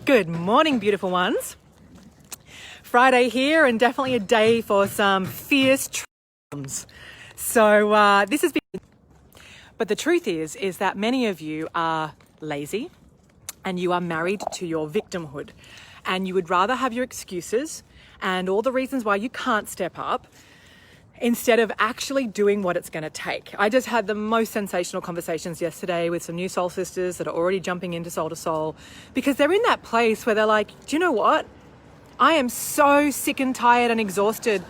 Good morning, beautiful ones. Friday here, and definitely a day for some fierce trams. So this has been, but the truth is that many of you are lazy and you are married to your victimhood, and you would rather have your excuses and all the reasons why you can't step up instead of actually doing what it's going to take. I just had the most sensational conversations yesterday with some new soul sisters that are already jumping into Soul to Soul, because they're in that place where they're like, do you know what? I am so sick and tired and exhausted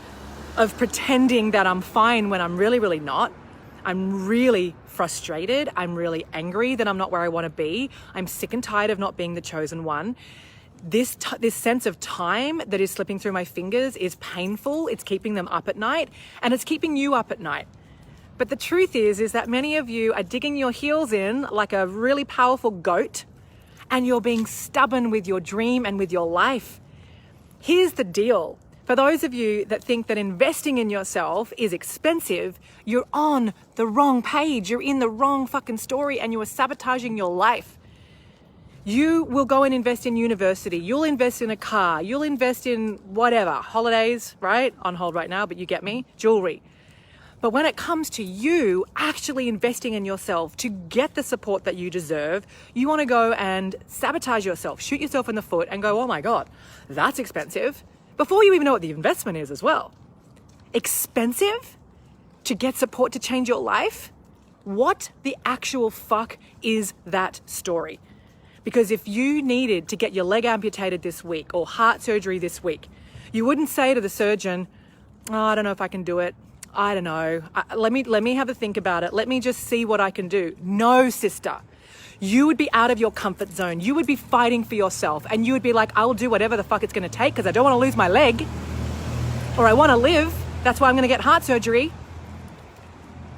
of pretending that I'm fine when I'm really, really not. I'm really frustrated. I'm really angry that I'm not where I want to be. I'm sick and tired of not being the chosen one. This sense of time that is slipping through my fingers is painful. It's keeping them up at night, and it's keeping you up at night. But the truth is that many of you are digging your heels in like a really powerful goat, and you're being stubborn with your dream and with your life. Here's the deal. For those of you that think that investing in yourself is expensive, you're on the wrong page. You're in the wrong fucking story, and you are sabotaging your life. You will go and invest in university. You'll invest in a car. You'll invest in whatever, holidays, right? On hold right now, but you get me, jewelry. But when it comes to you actually investing in yourself to get the support that you deserve, you want to go and sabotage yourself, shoot yourself in the foot and go, oh my God, that's expensive. Before you even know what the investment is as well. Expensive to get support to change your life? What the actual fuck is that story? Because if you needed to get your leg amputated this week or heart surgery this week, you wouldn't say to the surgeon, oh, I don't know if I can do it. I don't know. Let me have a think about it. Let me just see what I can do. No, sister. You would be out of your comfort zone. You would be fighting for yourself, and you would be like, I'll do whatever the fuck it's going to take because I don't want to lose my leg, or I want to live. That's why I'm going to get heart surgery.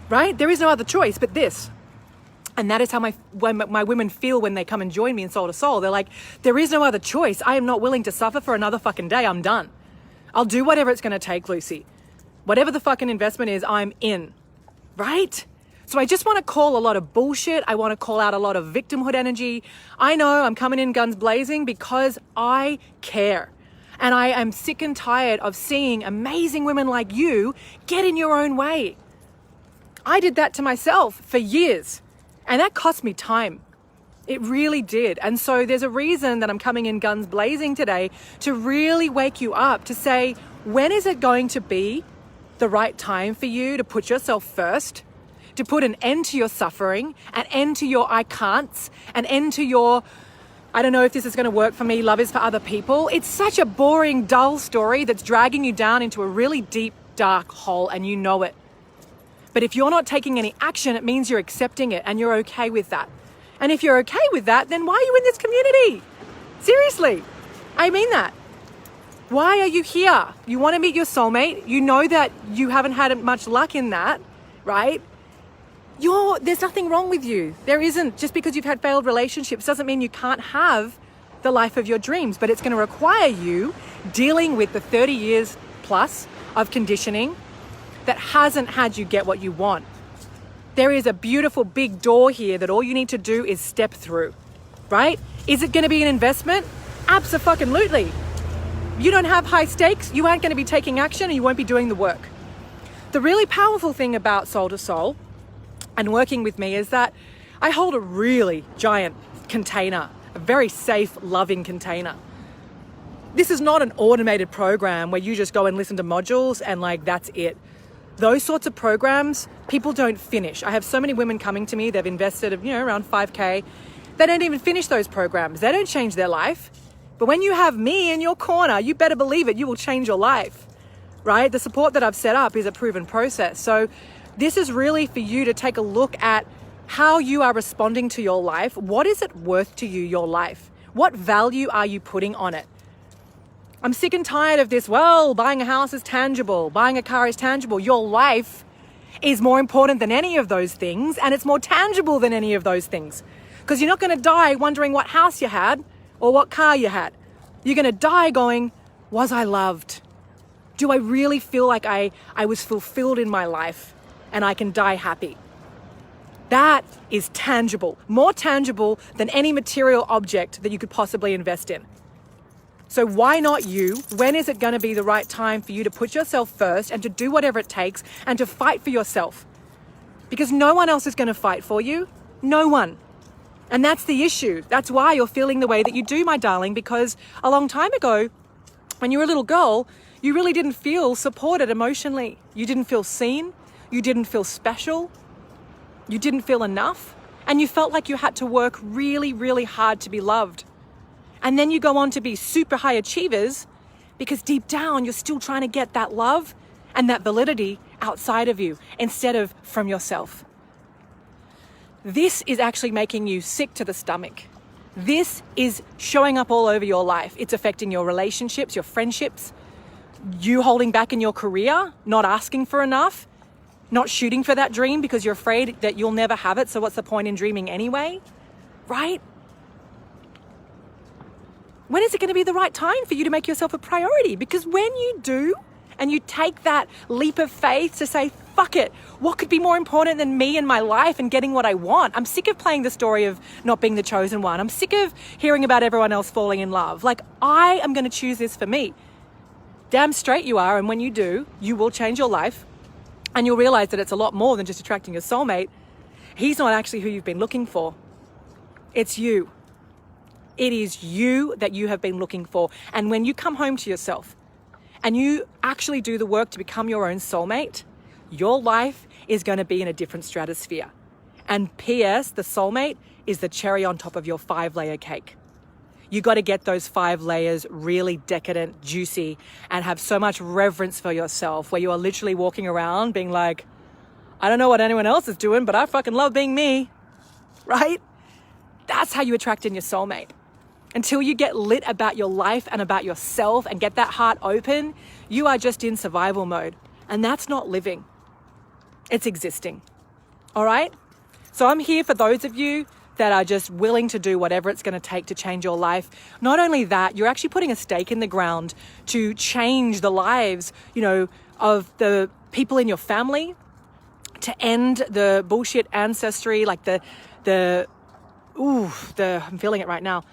Right? There is no other choice but this. And that is how my women feel when they come and join me in Soul to Soul. They're like, there is no other choice. I am not willing to suffer for another fucking day. I'm done. I'll do whatever it's going to take, Lucy. Whatever the fucking investment is, I'm in. Right? So I just want to call a lot of bullshit. I want to call out a lot of victimhood energy. I know I'm coming in guns blazing because I care. And I am sick and tired of seeing amazing women like you get in your own way. I did that to myself for years. And that cost me time. It really did. And so there's a reason that I'm coming in guns blazing today to really wake you up, to say, when is it going to be the right time for you to put yourself first, to put an end to your suffering, an end to your I can'ts, an end to your, I don't know if this is going to work for me, love is for other people. It's such a boring, dull story that's dragging you down into a really deep, dark hole, and you know it. But if you're not taking any action, it means you're accepting it and you're okay with that. And if you're okay with that, then why are you in this community? Seriously, I mean that. Why are you here? You want to meet your soulmate. You know that you haven't had much luck in that, right? There's nothing wrong with you. There isn't. Just because you've had failed relationships doesn't mean you can't have the life of your dreams, but it's going to require you dealing with the 30 years plus of conditioning that hasn't had you get what you want. There is a beautiful big door here that all you need to do is step through, right? Is it going to be an investment? Abso-fucking-lutely. You don't have high stakes, you aren't going to be taking action, and you won't be doing the work. The really powerful thing about Soul to Soul and working with me is that I hold a really giant container, a very safe, loving container. This is not an automated program where you just go and listen to modules and that's it. Those sorts of programs, people don't finish. I have so many women coming to me, they've invested around 5K. They don't even finish those programs. They don't change their life. But when you have me in your corner, you better believe it, you will change your life, right? The support that I've set up is a proven process. So this is really for you to take a look at how you are responding to your life. What is it worth to you, your life? What value are you putting on it? I'm sick and tired of this, buying a house is tangible, buying a car is tangible. Your life is more important than any of those things, and it's more tangible than any of those things. Because you're not going to die wondering what house you had or what car you had. You're going to die going, was I loved? Do I really feel like I was fulfilled in my life and I can die happy? That is tangible, more tangible than any material object that you could possibly invest in. So why not you? When is it going to be the right time for you to put yourself first and to do whatever it takes and to fight for yourself? Because no one else is going to fight for you. No one. And that's the issue. That's why you're feeling the way that you do, my darling, because a long time ago, when you were a little girl, you really didn't feel supported emotionally. You didn't feel seen. You didn't feel special. You didn't feel enough. And you felt like you had to work really, really hard to be loved. And then you go on to be super high achievers because deep down you're still trying to get that love and that validity outside of you instead of from yourself. This is actually making you sick to the stomach. This is showing up all over your life. It's affecting your relationships, your friendships, you holding back in your career, not asking for enough, not shooting for that dream because you're afraid that you'll never have it. So what's the point in dreaming anyway? Right? When is it going to be the right time for you to make yourself a priority? Because when you do, and you take that leap of faith to say, fuck it, what could be more important than me and my life and getting what I want? I'm sick of playing the story of not being the chosen one. I'm sick of hearing about everyone else falling in love. Like, I am going to choose this for me. Damn straight you are. And when you do, you will change your life and you'll realize that it's a lot more than just attracting your soulmate. He's not actually who you've been looking for. It's you. It is you that you have been looking for. And when you come home to yourself and you actually do the work to become your own soulmate, your life is going to be in a different stratosphere. And P.S., the soulmate is the cherry on top of your 5-layer cake. You got to get those 5 layers really decadent, juicy, and have so much reverence for yourself where you are literally walking around being like, I don't know what anyone else is doing, but I fucking love being me, right? That's how you attract in your soulmate. Until you get lit about your life and about yourself and get that heart open, you are just in survival mode. And that's not living. It's existing. All right? So I'm here for those of you that are just willing to do whatever it's going to take to change your life. Not only that, you're actually putting a stake in the ground to change the lives, of the people in your family, to end the bullshit ancestry, like I'm feeling it right now.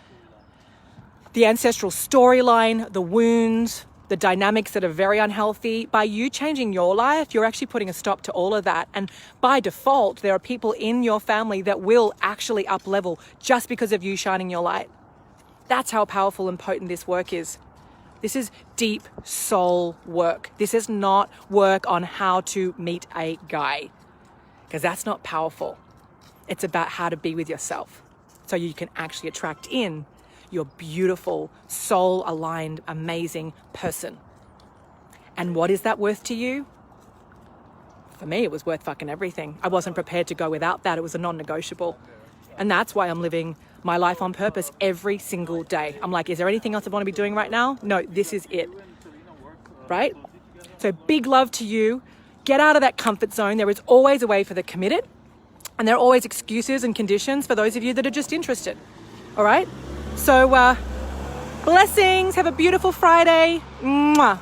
The ancestral storyline, the wounds, the dynamics that are very unhealthy. By you changing your life, you're actually putting a stop to all of that. And by default, there are people in your family that will actually up level just because of you shining your light. That's how powerful and potent this work is. This is deep soul work. This is not work on how to meet a guy, because that's not powerful. It's about how to be with yourself so you can actually attract in your beautiful, soul-aligned, amazing person. And what is that worth to you? For me, it was worth fucking everything. I wasn't prepared to go without that. It was a non-negotiable. And that's why I'm living my life on purpose every single day. I'm like, is there anything else I want to be doing right now? No, this is it. Right? So big love to you. Get out of that comfort zone. There is always a way for the committed. And there are always excuses and conditions for those of you that are just interested. All right? So, blessings. Have a beautiful Friday. Mwah.